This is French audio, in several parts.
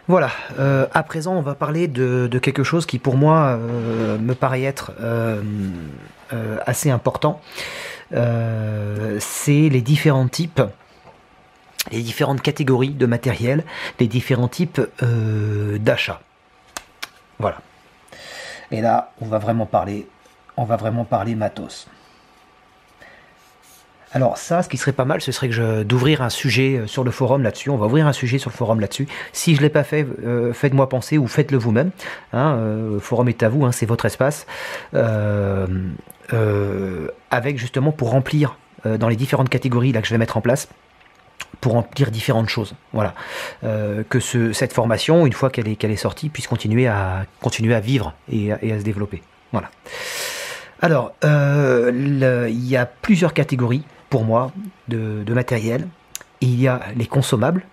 Voilà, à présent on va parler de quelque chose qui pour moi me paraît être assez important. C'est les différents types, les différentes catégories de matériel, les différents types d'achats. Voilà. Et là, on va vraiment parler matos. Alors ça, ce qui serait pas mal, ce serait d'ouvrir un sujet sur le forum là-dessus. On va ouvrir un sujet sur le forum là-dessus. Si je ne l'ai pas fait, faites-moi penser ou faites-le vous-même. Le forum est à vous, hein, c'est votre espace. Avec justement pour remplir dans les différentes catégories là, que je vais mettre en place, pour remplir différentes choses. Voilà. Cette formation, une fois qu'elle est sortie, puisse continuer à vivre et à se développer. Voilà. Alors, il y a plusieurs catégories pour moi de matériel. Il y a les consommables,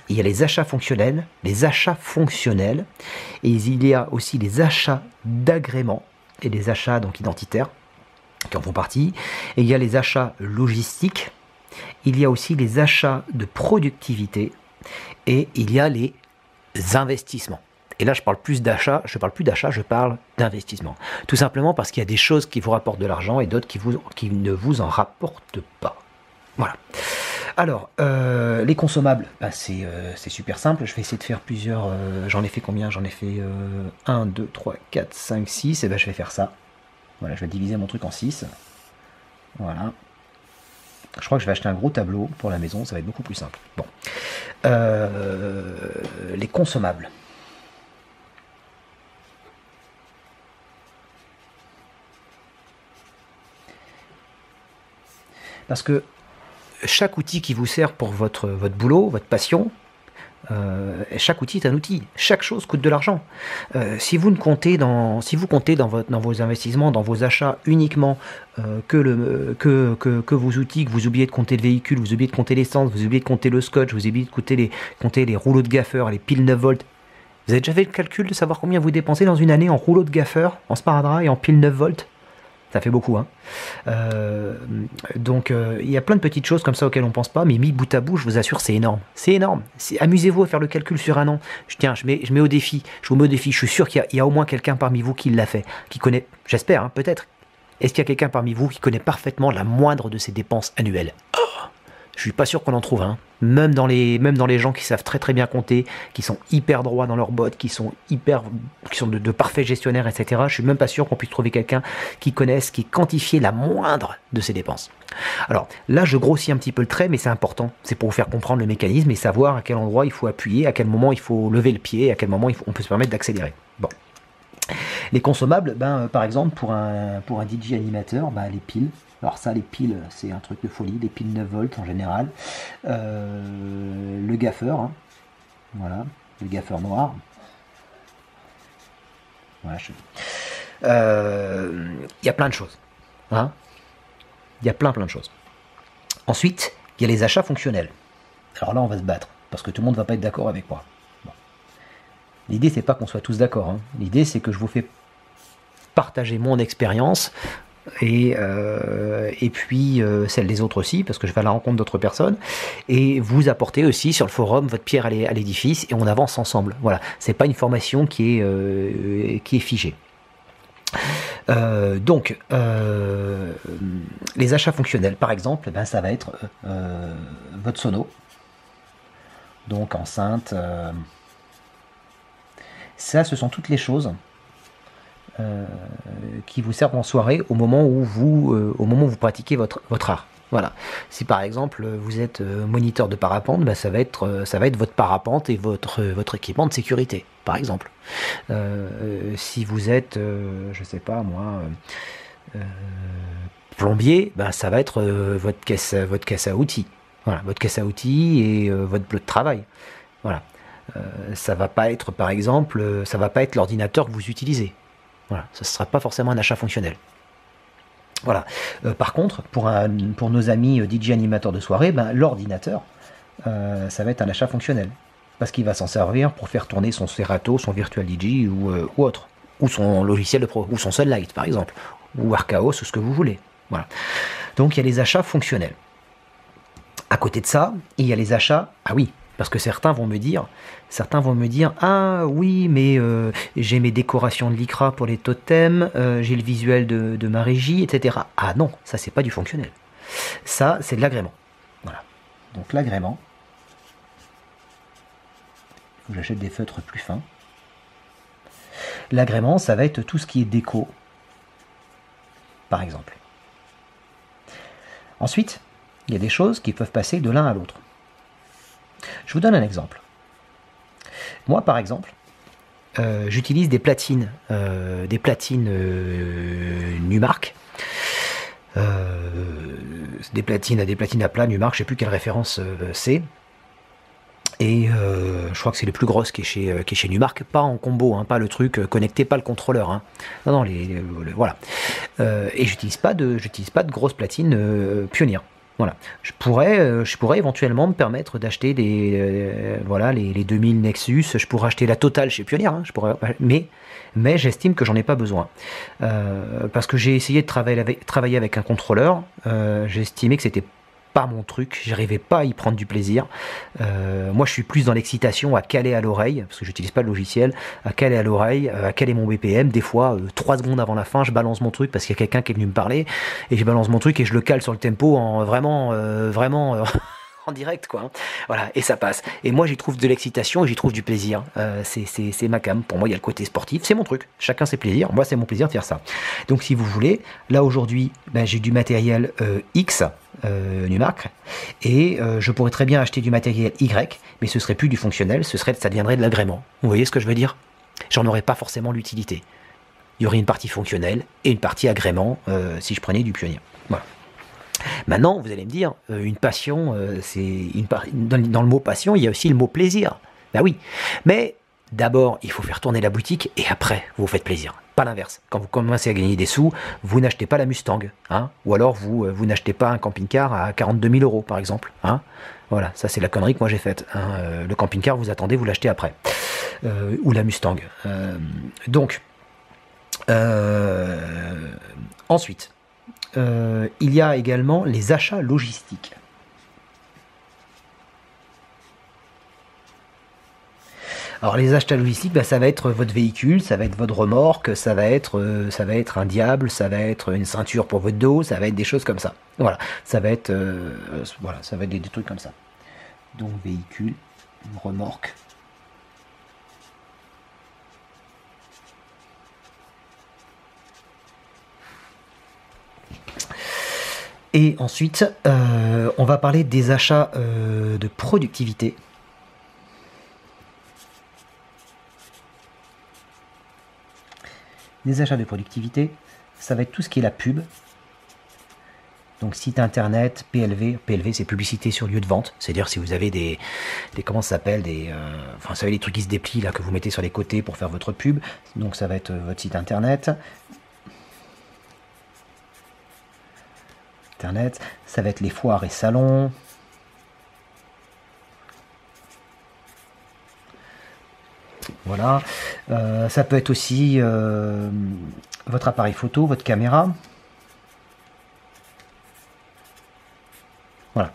il y a les achats fonctionnels, et il y a aussi les achats d'agrément et les achats donc identitaires qui en font partie. Et il y a les achats logistiques, il y a aussi les achats de productivité et il y a les investissements. Et là, je parle plus d'achat, je parle d'investissement. Tout simplement parce qu'il y a des choses qui vous rapportent de l'argent et d'autres qui ne vous en rapportent pas. Voilà. Alors, les consommables, c'est super simple. Je vais essayer de faire plusieurs... j'en ai fait combien? J'en ai fait 1, 2, 3, 4, 5, 6. Et ben, je vais faire ça. Voilà, je vais diviser mon truc en 6. Voilà. Je crois que je vais acheter un gros tableau pour la maison. Ça va être beaucoup plus simple. Bon. Les consommables. Parce que chaque outil qui vous sert pour votre boulot, votre passion, chaque outil est un outil. Chaque chose coûte de l'argent. Si vous comptez dans vos investissements, dans vos achats uniquement que vos outils, que vous oubliez de compter le véhicule, vous oubliez de compter l'essence, vous oubliez de compter le scotch, vous oubliez de compter les rouleaux de gaffeur, les piles 9 volts. Vous avez déjà fait le calcul de savoir combien vous dépensez dans une année en rouleaux de gaffeur, en sparadrap et en piles 9 volts? Ça fait beaucoup, hein. Donc, il y a plein de petites choses comme ça auxquelles on pense pas, mais mis bout à bout, je vous assure, c'est énorme. C'est énorme. Amusez-vous à faire le calcul sur un an. Je vous mets au défi. Je suis sûr qu'il y a au moins quelqu'un parmi vous qui l'a fait, qui connaît, j'espère, hein, peut-être. Est-ce qu'il y a quelqu'un parmi vous qui connaît parfaitement la moindre de ses dépenses annuelles? Je suis pas sûr qu'on en trouve un. Même dans les gens qui savent très très bien compter, qui sont hyper droits dans leurs bottes, qui sont de parfaits gestionnaires, etc. Je suis même pas sûr qu'on puisse trouver quelqu'un qui quantifie la moindre de ses dépenses. Alors là, je grossis un petit peu le trait, mais c'est important. C'est pour vous faire comprendre le mécanisme et savoir à quel endroit il faut appuyer, à quel moment il faut lever le pied, à quel moment on peut se permettre d'accélérer. Bon. Les consommables, par exemple, pour un DJ animateur, les piles. Alors ça, les piles, c'est un truc de folie, des piles 9 volts en général. Le gaffeur, hein. Voilà, le gaffeur noir. Voilà, il y a plein de choses. Hein. Il y a plein de choses. Ensuite, il y a les achats fonctionnels. Alors là, on va se battre, parce que tout le monde ne va pas être d'accord avec moi. Bon. L'idée, c'est pas qu'on soit tous d'accord. Hein. L'idée, c'est que je vous fais partager mon expérience, et puis celle des autres aussi, parce que je vais à la rencontre d'autres personnes, et vous apportez aussi sur le forum votre pierre à l'édifice, et on avance ensemble. Voilà, c'est pas une formation qui est figée. Donc, les achats fonctionnels, par exemple, ça va être votre sono, donc enceinte. Ça, ce sont toutes les choses qui vous servent en soirée au moment où vous pratiquez votre art. Voilà. Si par exemple vous êtes moniteur de parapente, ça va être votre parapente et votre équipement de sécurité, par exemple. Si vous êtes, je sais pas moi, plombier, ça va être votre caisse à outils. Voilà, votre caisse à outils et votre bleu de travail. Voilà. Ça va pas être, par exemple, l'ordinateur que vous utilisez. Voilà, ce ne sera pas forcément un achat fonctionnel. Voilà. Par contre, pour nos amis DJ animateurs de soirée, l'ordinateur, ça va être un achat fonctionnel. Parce qu'il va s'en servir pour faire tourner son Serato, son Virtual DJ ou autre. Ou son logiciel de pro, ou son Sunlight par exemple. Ou Archaos, ou ce que vous voulez. Voilà. Donc il y a les achats fonctionnels. À côté de ça, il y a les achats, Parce que certains vont me dire, ah oui, mais j'ai mes décorations de lycra pour les totems, j'ai le visuel de ma régie, etc. Ah non, ça c'est pas du fonctionnel. Ça, c'est de l'agrément. Voilà. Donc l'agrément, il faut que j'achète des feutres plus fins. L'agrément, ça va être tout ce qui est déco, par exemple. Ensuite, il y a des choses qui peuvent passer de l'un à l'autre. Je vous donne un exemple. Moi, par exemple, j'utilise des platines Numark. Des platines à plat Numark, je ne sais plus quelle référence c'est. Et je crois que c'est les plus grosses qui est chez Numark, pas en combo, hein, pas le truc connecté, pas le contrôleur. Hein. Non, voilà. Et j'utilise pas de grosses platines Pioneer. Voilà. Je pourrais éventuellement me permettre d'acheter les 2000 Nexus. Je pourrais acheter la totale chez Pioneer, hein, mais j'estime que j'en ai pas besoin. Parce que j'ai essayé de travailler avec un contrôleur. J'ai estimé que c'était pas mon truc, j'arrivais pas à y prendre du plaisir. Moi je suis plus dans l'excitation à caler à l'oreille, parce que j'utilise pas le logiciel, à caler à l'oreille, à caler mon BPM. Des fois 3 secondes avant la fin je balance mon truc parce qu'il y a quelqu'un qui est venu me parler et je balance mon truc et je le cale sur le tempo en vraiment en direct quoi, hein. Voilà, et ça passe. Et moi j'y trouve de l'excitation et j'y trouve du plaisir. C'est ma cam. Pour moi il y a le côté sportif, c'est mon truc. Chacun ses plaisirs. Moi c'est mon plaisir de faire ça. Donc si vous voulez, là aujourd'hui j'ai du matériel X Numark et je pourrais très bien acheter du matériel Y, mais ce serait plus du fonctionnel, ça deviendrait de l'agrément. Vous voyez ce que je veux dire? J'en aurais pas forcément l'utilité. Il y aurait une partie fonctionnelle et une partie agrément si je prenais du Pioneer. Voilà. Maintenant, vous allez me dire, une passion, dans le mot passion, il y a aussi le mot plaisir. Ben oui, mais d'abord, il faut faire tourner la boutique et après, vous vous faites plaisir. Pas l'inverse. Quand vous commencez à gagner des sous, vous n'achetez pas la Mustang, hein, ou alors vous n'achetez pas un camping-car à 42 000 euros, par exemple. Hein. Voilà, ça c'est la connerie que moi j'ai faite. Hein. Le camping-car, vous attendez, vous l'achetez après. Ou la Mustang. Ensuite, il y a également les achats logistiques. Alors les achats logistiques, ça va être votre véhicule, ça va être votre remorque, ça va être un diable, ça va être une ceinture pour votre dos, ça va être des choses comme ça. Voilà, ça va être des trucs comme ça. Donc véhicule, remorque. Et ensuite, on va parler des achats de productivité. Les achats de productivité, ça va être tout ce qui est la pub. Donc site internet, PLV. PLV, c'est publicité sur lieu de vente. C'est-à-dire si vous avez des comment ça s'appelle, vous savez, les trucs qui se déplient là que vous mettez sur les côtés pour faire votre pub. Donc ça va être votre site internet. Ça va être les foires et salons. Voilà. Ça peut être aussi votre appareil photo, votre caméra. Voilà.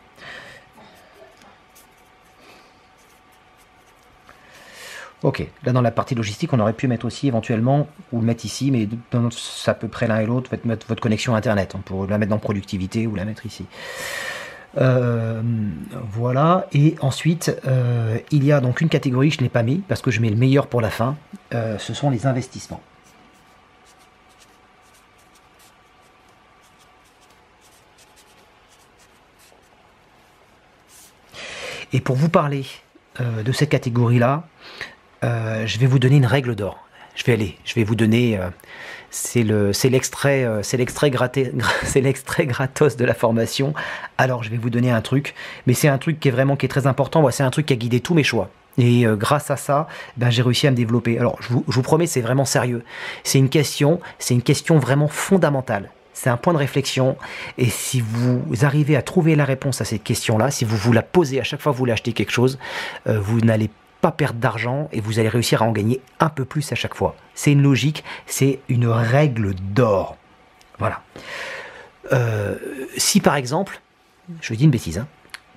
Ok, là dans la partie logistique, on aurait pu mettre aussi éventuellement, ou le mettre ici, mais c'est à peu près l'un et l'autre, mettre votre connexion internet. On peut la mettre dans productivité ou la mettre ici. Voilà, et ensuite, il y a donc une catégorie, je ne l'ai pas mis, parce que je mets le meilleur pour la fin, ce sont les investissements. Et pour vous parler de cette catégorie-là, je vais vous donner une règle d'or. Je vais vous donner, c'est l'extrait gratos de la formation. Alors je vais vous donner un truc, mais c'est un truc qui est très important. Moi, c'est un truc qui a guidé tous mes choix. Et grâce à ça, j'ai réussi à me développer. Alors je vous promets, c'est vraiment sérieux. C'est une question vraiment fondamentale. C'est un point de réflexion. Et si vous arrivez à trouver la réponse à cette question-là, si vous la posez à chaque fois que vous voulez acheter quelque chose, vous n'allez pas perdre d'argent et vous allez réussir à en gagner un peu plus à chaque fois. C'est une logique, c'est une règle d'or. Voilà. Si par exemple, je dis une bêtise, hein,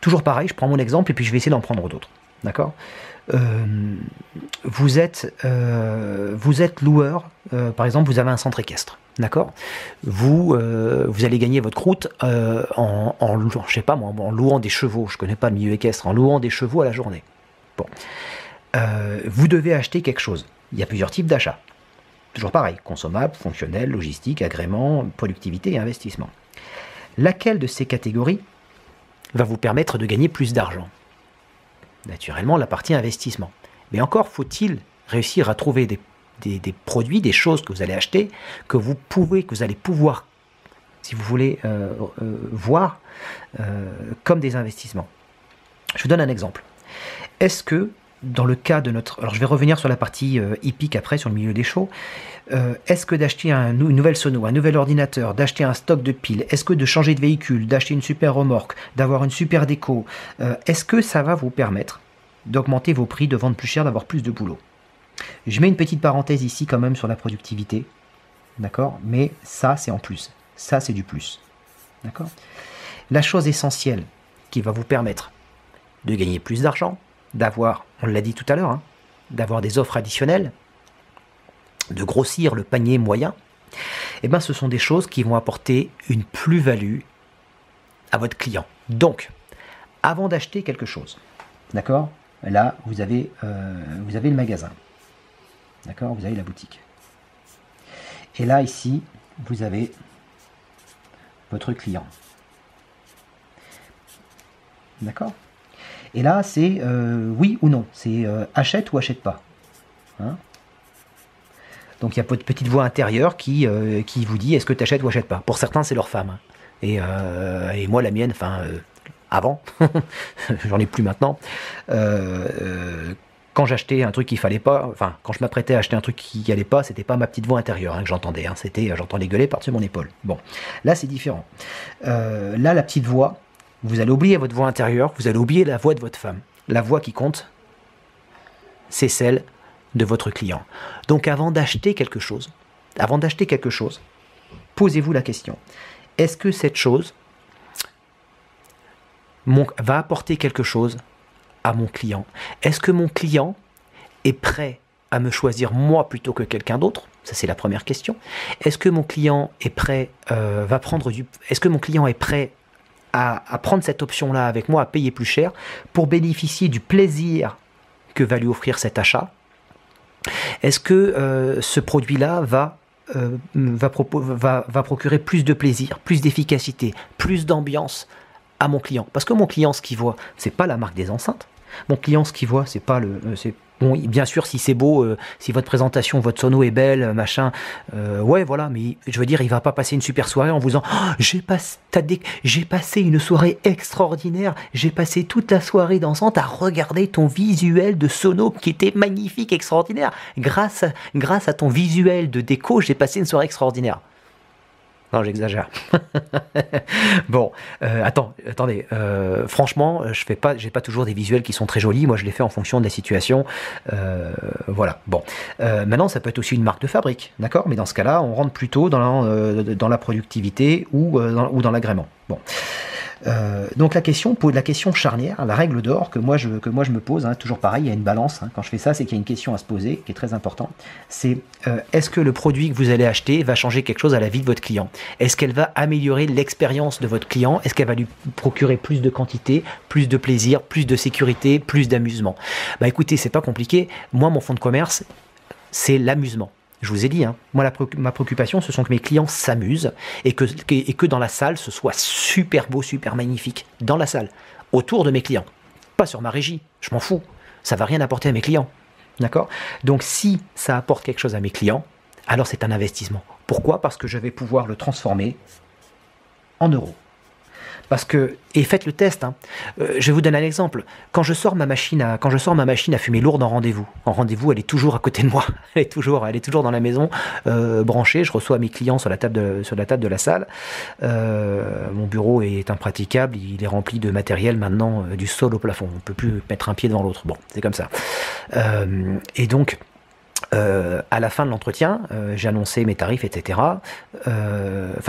toujours pareil, je prends mon exemple et puis je vais essayer d'en prendre d'autres. d'accord? Vous êtes loueur, par exemple, vous avez un centre équestre, d'accord? Vous allez gagner votre croûte je sais pas moi, en louant des chevaux, je connais pas le milieu équestre, en louant des chevaux à la journée. Bon, vous devez acheter quelque chose. Il y a plusieurs types d'achats. Toujours pareil, consommable, fonctionnel, logistique, agrément, productivité et investissement. Laquelle de ces catégories va vous permettre de gagner plus d'argent? Naturellement, la partie investissement. Mais encore faut-il réussir à trouver des produits, des choses que vous allez acheter, que vous allez pouvoir, si vous voulez, voir comme des investissements. Je vous donne un exemple. Est-ce que, dans le cas de notre... Alors je vais revenir sur la partie hippique après, sur le milieu des shows. Est-ce que d'acheter une nouvelle sono, un nouvel ordinateur, d'acheter un stock de piles, est-ce que de changer de véhicule, d'acheter une super remorque, d'avoir une super déco, est-ce que ça va vous permettre d'augmenter vos prix, de vendre plus cher, d'avoir plus de boulot? Je mets une petite parenthèse ici quand même sur la productivité, d'accord? Mais ça c'est en plus, ça c'est du plus, d'accord? La chose essentielle qui va vous permettre de gagner plus d'argent, d'avoir, on l'a dit tout à l'heure, hein, d'avoir des offres additionnelles, de grossir le panier moyen, eh ben, ce sont des choses qui vont apporter une plus-value à votre client. Donc, avant d'acheter quelque chose, d'accord? Là, vous avez le magasin, d'accord? Vous avez la boutique. Et là, ici, vous avez votre client. D'accord? Et là, c'est oui ou non. C'est achète ou achète pas. Hein? Donc il y a votre petite voix intérieure qui vous dit est-ce que tu achètes ou achètes pas. Pour certains, c'est leur femme. Et moi, la mienne, avant, j'en ai plus maintenant. Quand j'achetais un truc qu'il fallait pas, quand je m'apprêtais à acheter un truc qui allait pas, c'était pas ma petite voix intérieure que j'entendais. J'entendais gueuler par-dessus mon épaule. Bon, là c'est différent. Là, la petite voix, vous allez oublier votre voix intérieure, vous allez oublier la voix de votre femme. La voix qui compte, c'est celle de votre client. Donc avant d'acheter quelque chose, posez-vous la question. Est-ce que cette chose va apporter quelque chose à mon client? Est-ce que mon client est prêt à me choisir moi plutôt que quelqu'un d'autre? Ça c'est la première question. Est-ce que mon client est prêt Est-ce que mon client est prêt à prendre cette option-là avec moi, à payer plus cher pour bénéficier du plaisir que va lui offrir cet achat? Est-ce que ce produit-là va procurer plus de plaisir, plus d'efficacité, plus d'ambiance à mon client? Parce que mon client, ce qu'il voit, c'est pas la marque des enceintes. Mon client, ce qu'il voit, c'est pas bon, bien sûr, si c'est beau, si votre présentation, votre sono est belle, machin, ouais, voilà, mais je veux dire, il va pas passer une super soirée en vous disant oh, j'ai passé une soirée extraordinaire, j'ai passé toute la soirée dansante à regarder ton visuel de sono qui était magnifique, extraordinaire. Grâce à ton visuel de déco, j'ai passé une soirée extraordinaire. Non, j'exagère. Bon, attendez. Franchement, j'ai pas toujours des visuels qui sont très jolis. Moi, je les fais en fonction de la situation. Voilà. Bon. Maintenant, ça peut être aussi une marque de fabrique, d'accord? Mais dans ce cas-là, on rentre plutôt dans la productivité ou dans l'agrément. Bon. Donc la question charnière, la règle d'or que moi je me pose, hein, toujours pareil, il y a une balance, hein, quand je fais ça, c'est qu'il y a une question à se poser qui est très importante, c'est est-ce que le produit que vous allez acheter va changer quelque chose à la vie de votre client? Est-ce qu'elle va améliorer l'expérience de votre client? Est-ce qu'elle va lui procurer plus de quantité, plus de plaisir, plus de sécurité, plus d'amusement? Bah écoutez, c'est pas compliqué, moi mon fonds de commerce, c'est l'amusement. Je vous ai dit, hein, moi ma préoccupation, ce sont que mes clients s'amusent et que dans la salle, ce soit super beau, super magnifique. Dans la salle, autour de mes clients. Pas sur ma régie, je m'en fous. Ça va rien apporter à mes clients. D'accord? Donc si ça apporte quelque chose à mes clients, alors c'est un investissement. Pourquoi? Parce que je vais pouvoir le transformer en euros. Et faites le test, hein. Je vais vous donner un exemple. Quand je sors ma machine à fumer lourde en rendez-vous, elle est toujours à côté de moi. Elle est toujours dans la maison, branchée. Je reçois mes clients sur la table de la salle. Mon bureau est impraticable. Il est rempli de matériel maintenant, du sol au plafond. On peut plus mettre un pied devant l'autre. Bon, c'est comme ça. Et donc, à la fin de l'entretien, j'ai annoncé mes tarifs, etc.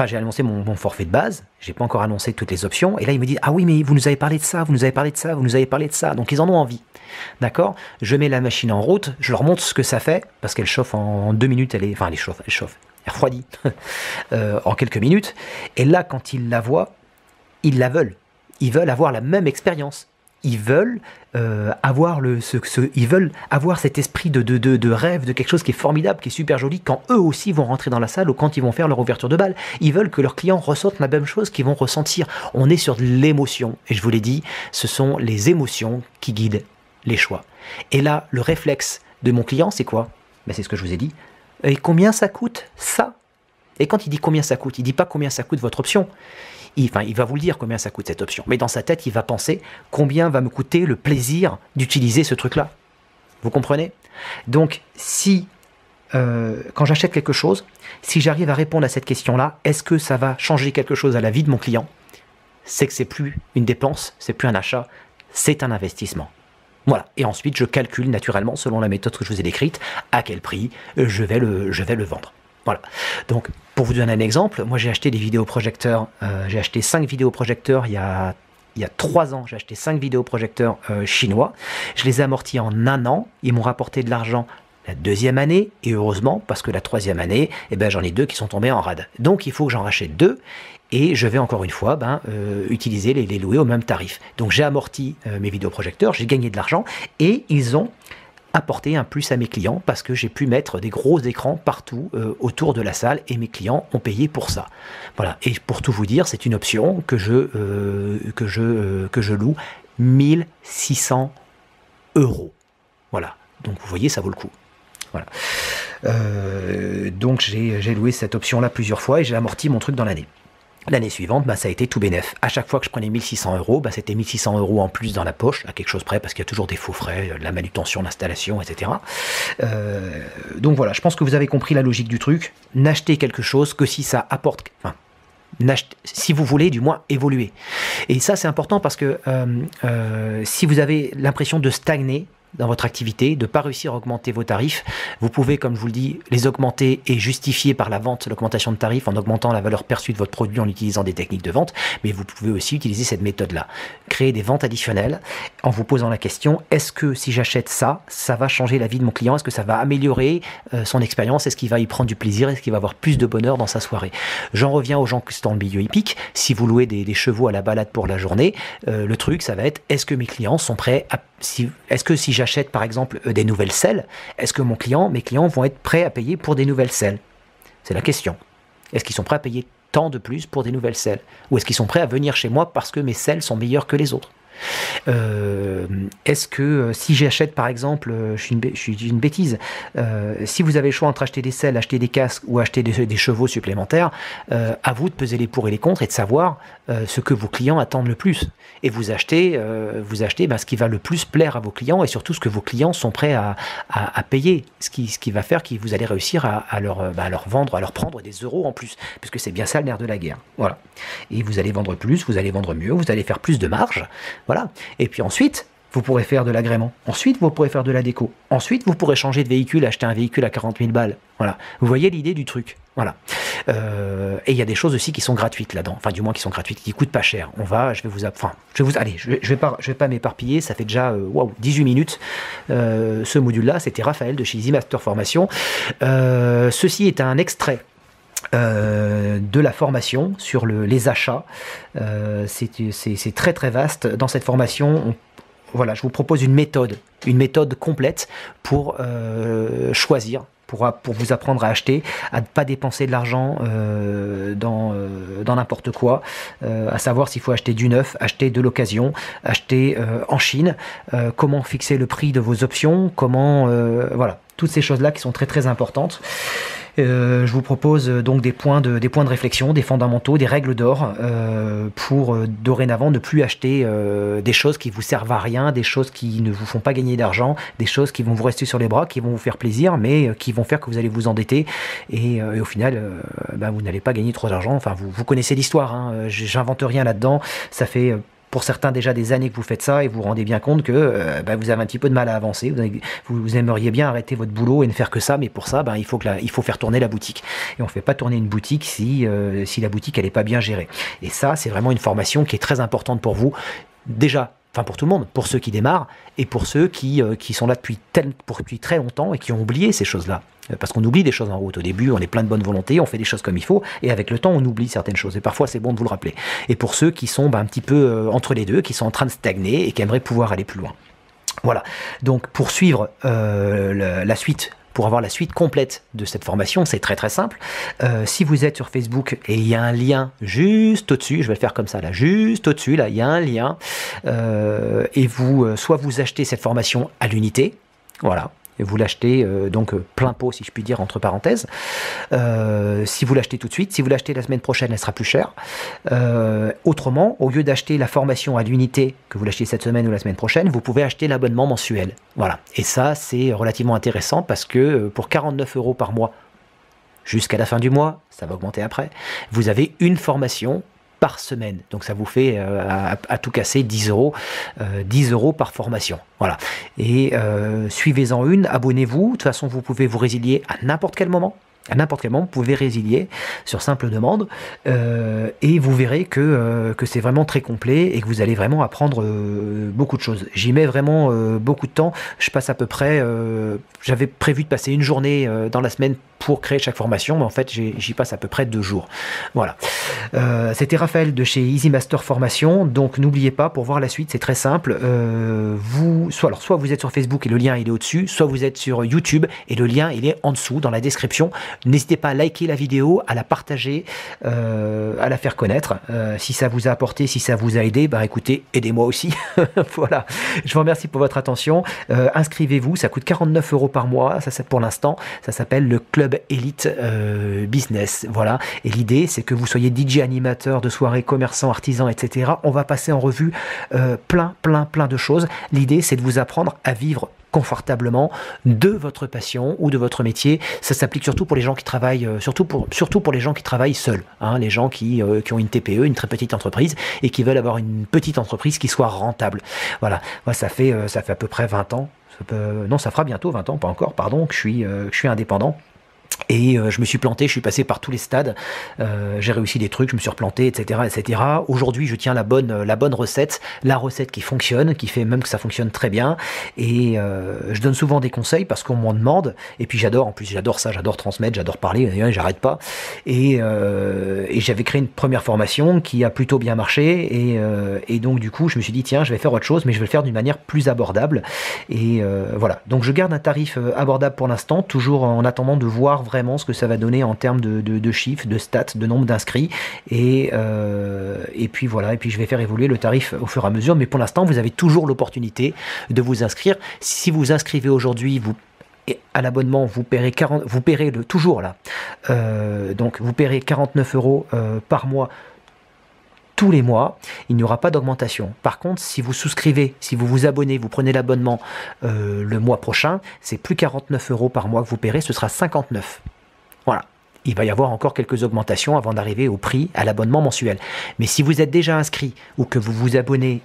J'ai annoncé mon forfait de base. J'ai pas encore annoncé toutes les options. Et là, ils me disent ah oui, mais vous nous avez parlé de ça, vous nous avez parlé de ça, vous nous avez parlé de ça. Donc ils en ont envie. D'accord? Je mets la machine en route, je leur montre ce que ça fait, parce qu'elle chauffe en 2 minutes, elle refroidit en quelques minutes. Et là, quand ils la voient, ils la veulent. Ils veulent avoir la même expérience. Ils veulent ils veulent avoir cet esprit de rêve, de quelque chose qui est formidable, qui est super joli, quand eux aussi vont rentrer dans la salle ou quand ils vont faire leur ouverture de bal. Ils veulent que leurs clients ressentent la même chose qu'ils vont ressentir. On est sur de l'émotion. Et je vous l'ai dit, ce sont les émotions qui guident les choix. Et là, le réflexe de mon client, c'est quoi? Ben, c'est ce que je vous ai dit. Et combien ça coûte, ça? Et quand il dit combien ça coûte, il ne dit pas combien ça coûte votre option. Il va vous le dire combien ça coûte cette option. Mais dans sa tête, il va penser combien va me coûter le plaisir d'utiliser ce truc-là. Vous comprenez? Donc, quand j'achète quelque chose, si j'arrive à répondre à cette question-là, est-ce que ça va changer quelque chose à la vie de mon client? C'est que c'est plus une dépense, c'est plus un achat, c'est un investissement. Voilà. Et ensuite, je calcule naturellement, selon la méthode que je vous ai décrite, à quel prix je vais le vendre. Voilà. Donc, pour vous donner un exemple, moi j'ai acheté des vidéoprojecteurs. J'ai acheté 5 vidéoprojecteurs il y a 3 ans. J'ai acheté 5 vidéoprojecteurs chinois. Je les ai amortis en 1 an. Ils m'ont rapporté de l'argent la 2e année. Et heureusement, parce que la 3e année, j'en ai 2 qui sont tombés en rade. Donc, il faut que j'en rachète 2. Et je vais encore une fois utiliser les louer au même tarif. Donc, j'ai amorti mes vidéoprojecteurs. J'ai gagné de l'argent. Et ils ont apporter un plus à mes clients parce que j'ai pu mettre des gros écrans partout autour de la salle et mes clients ont payé pour ça. Voilà. Et pour tout vous dire, c'est une option que je loue 1600 €. Voilà. Donc vous voyez, ça vaut le coup. Voilà. Donc j'ai loué cette option-là plusieurs fois et j'ai amorti mon truc dans l'année. L'année suivante, ça a été tout bénef. À chaque fois que je prenais 1600 €, c'était 1600 € en plus dans la poche, à quelque chose près, parce qu'il y a toujours des faux frais, de la manutention, l'installation, etc. Donc voilà, je pense que vous avez compris la logique du truc. N'achetez quelque chose que si ça apporte... si vous voulez du moins évoluer. Et ça c'est important parce que si vous avez l'impression de stagner dans votre activité, de ne pas réussir à augmenter vos tarifs, vous pouvez, comme je vous le dis, les augmenter et justifier par la vente, l'augmentation de tarifs en augmentant la valeur perçue de votre produit en utilisant des techniques de vente, mais vous pouvez aussi utiliser cette méthode-là. Créer des ventes additionnelles en vous posant la question, est-ce que si j'achète ça, ça va changer la vie de mon client? Est-ce que ça va améliorer son expérience? Est-ce qu'il va y prendre du plaisir? Est-ce qu'il va avoir plus de bonheur dans sa soirée? J'en reviens aux gens qui sont dans le milieu hippique. Si vous louez des chevaux à la balade pour la journée, le truc, ça va être, est-ce que mes clients sont prêts à... Est-ce que si j'achète par exemple des nouvelles selles, est-ce que mes clients vont être prêts à payer pour des nouvelles selles? C'est la question. Est-ce qu'ils sont prêts à payer tant de plus pour des nouvelles selles? Ou est-ce qu'ils sont prêts à venir chez moi parce que mes selles sont meilleures que les autres? Est-ce que si j'achète par exemple, je dis une bêtise, si vous avez le choix entre acheter des selles, acheter des casques ou acheter des chevaux supplémentaires, à vous de peser les pour et les contre et de savoir ce que vos clients attendent le plus. Et vous achetez ce qui va le plus plaire à vos clients et surtout ce que vos clients sont prêts à payer. Ce qui va faire que vous allez réussir à leur vendre, à leur prendre des euros en plus. Puisque c'est bien ça le nerf de la guerre. Voilà. Et vous allez vendre plus, vous allez vendre mieux, vous allez faire plus de marge. Voilà. Et puis ensuite, vous pourrez faire de l'agrément. Ensuite, vous pourrez faire de la déco. Ensuite, vous pourrez changer de véhicule, acheter un véhicule à 40 000 balles. Voilà. Vous voyez l'idée du truc. Voilà. Et il y a des choses aussi qui sont gratuites là-dedans. Enfin, du moins qui sont gratuites, qui coûtent pas cher. Je vais pas m'éparpiller. Ça fait déjà 18 minutes. Ce module-là, c'était Raphaël de chez Easy Master Formation. Ceci est un extrait de la formation sur les achats. C'est très très vaste. Dans cette formation, je vous propose une méthode complète pour choisir, pour vous apprendre à acheter, à ne pas dépenser de l'argent dans n'importe quoi, à savoir s'il faut acheter du neuf, acheter de l'occasion, acheter en Chine, comment fixer le prix de vos options, toutes ces choses-là qui sont très très importantes. Je vous propose donc des points de réflexion, des fondamentaux, des règles d'or pour dorénavant ne plus acheter des choses qui vous servent à rien, des choses qui ne vous font pas gagner d'argent, des choses qui vont vous rester sur les bras, qui vont vous faire plaisir, mais qui vont faire que vous allez vous endetter et au final, vous n'allez pas gagner trop d'argent. Enfin, vous connaissez l'histoire, hein, j'invente rien là-dedans. Ça fait pour certains déjà des années que vous faites ça et vous vous rendez bien compte que vous avez un petit peu de mal à avancer, vous aimeriez bien arrêter votre boulot et ne faire que ça, mais pour ça il faut faire tourner la boutique et on ne fait pas tourner une boutique si la boutique elle n'est pas bien gérée. Et ça c'est vraiment une formation qui est très importante pour vous. Déjà, Enfin, pour tout le monde, pour ceux qui démarrent et pour ceux qui sont là depuis très longtemps et qui ont oublié ces choses-là. Parce qu'on oublie des choses en route. Au début, on est plein de bonne volonté, on fait des choses comme il faut, et avec le temps, on oublie certaines choses. Et parfois, c'est bon de vous le rappeler. Et pour ceux qui sont un petit peu entre les deux, qui sont en train de stagner et qui aimeraient pouvoir aller plus loin. Voilà. Donc, pour suivre la suite, pour avoir la suite complète de cette formation, c'est très très simple. Si vous êtes sur Facebook et il y a un lien juste au-dessus, je vais le faire comme ça là, juste au-dessus, là, il y a un lien, et soit vous achetez cette formation à l'unité, voilà. Et vous l'achetez plein pot, si je puis dire, entre parenthèses. Si vous l'achetez tout de suite, si vous l'achetez la semaine prochaine, elle sera plus chère. Autrement, au lieu d'acheter la formation à l'unité que vous l'achetez cette semaine ou la semaine prochaine, vous pouvez acheter l'abonnement mensuel. Voilà. Et ça, c'est relativement intéressant parce que pour 49 € par mois, jusqu'à la fin du mois, ça va augmenter après, vous avez une formation par semaine. Donc ça vous fait à tout casser 10 €, 10 € par formation. Voilà. Et suivez-en une, abonnez-vous. De toute façon, vous pouvez vous résilier à n'importe quel moment. À n'importe quel moment, vous pouvez résilier sur simple demande et vous verrez que c'est vraiment très complet et que vous allez vraiment apprendre beaucoup de choses. J'y mets vraiment beaucoup de temps. Je passe à peu près, j'avais prévu de passer une journée dans la semaine pour créer chaque formation, mais en fait j'y passe à peu près 2 jours. Voilà. C'était Raphaël de chez Easy Master Formation, donc n'oubliez pas, pour voir la suite, c'est très simple. Soit vous êtes sur Facebook et le lien il est au-dessus, soit vous êtes sur YouTube et le lien il est en dessous dans la description. N'hésitez pas à liker la vidéo, à la partager, à la faire connaître. Si ça vous a apporté, si ça vous a aidé, écoutez, aidez-moi aussi. Voilà. Je vous remercie pour votre attention. Inscrivez-vous, ça coûte 49 € par mois. Ça, pour l'instant, ça s'appelle le Club Elite Business. Voilà. Et l'idée, c'est que vous soyez DJ animateur de soirées, commerçant, artisan, etc. On va passer en revue plein de choses. L'idée, c'est de vous apprendre à vivre confortablement de votre passion ou de votre métier. Ça s'applique surtout pour les gens qui travaillent, surtout pour les gens qui travaillent seuls, hein, les gens qui ont une TPE, une très petite entreprise et qui veulent avoir une petite entreprise qui soit rentable. Voilà. Moi, ça fait à peu près 20 ans. Non, ça fera bientôt 20 ans, pas encore, pardon, que je suis indépendant. Et je me suis planté, je suis passé par tous les stades, j'ai réussi des trucs, je me suis replanté, etc., etc. Aujourd'hui, je tiens la bonne recette, la recette qui fonctionne, qui fait même que ça fonctionne très bien. Et je donne souvent des conseils parce qu'on m'en demande. Et puis j'adore ça, j'adore transmettre, j'adore parler, j'arrête pas. Et j'avais créé une première formation qui a plutôt bien marché. Et donc du coup, je me suis dit tiens, je vais faire autre chose, mais je vais le faire d'une manière plus abordable. Et voilà. Donc je garde un tarif abordable pour l'instant, toujours en attendant de voir vraiment ce que ça va donner en termes de chiffres, de stats, de nombre d'inscrits et puis voilà, et puis je vais faire évoluer le tarif au fur et à mesure, mais pour l'instant vous avez toujours l'opportunité de vous inscrire. Si vous inscrivez aujourd'hui, à l'abonnement, vous paierez toujours là, donc vous paierez 49 € par mois tous les mois, il n'y aura pas d'augmentation. Par contre, si vous souscrivez, si vous vous abonnez, vous prenez l'abonnement le mois prochain, c'est plus 49 € par mois que vous paierez, ce sera 59. Voilà. Il va y avoir encore quelques augmentations avant d'arriver au prix, à l'abonnement mensuel. Mais si vous êtes déjà inscrit ou que vous vous abonnez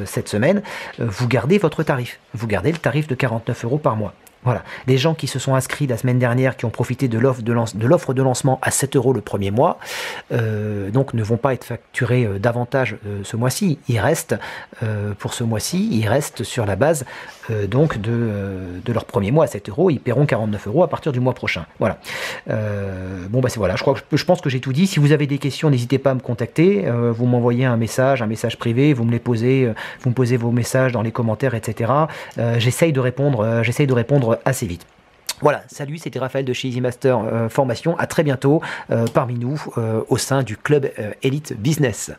cette semaine, vous gardez votre tarif. Vous gardez le tarif de 49 € par mois. Voilà. Les gens qui se sont inscrits la semaine dernière, qui ont profité de l'offre de lancement à 7 € le premier mois, donc ne vont pas être facturés davantage ce mois-ci. Ils restent, pour ce mois-ci, ils restent sur la base de leur premier mois à 7 €. Ils paieront 49 € à partir du mois prochain. Voilà. C'est voilà. Je pense que j'ai tout dit. Si vous avez des questions, n'hésitez pas à me contacter. Vous m'envoyez un message privé. Vous me posez vos messages dans les commentaires, etc. J'essaye de répondre assez vite. Voilà, salut, c'était Raphaël de chez Easy Master Formation. À très bientôt parmi nous au sein du Club Elite Business.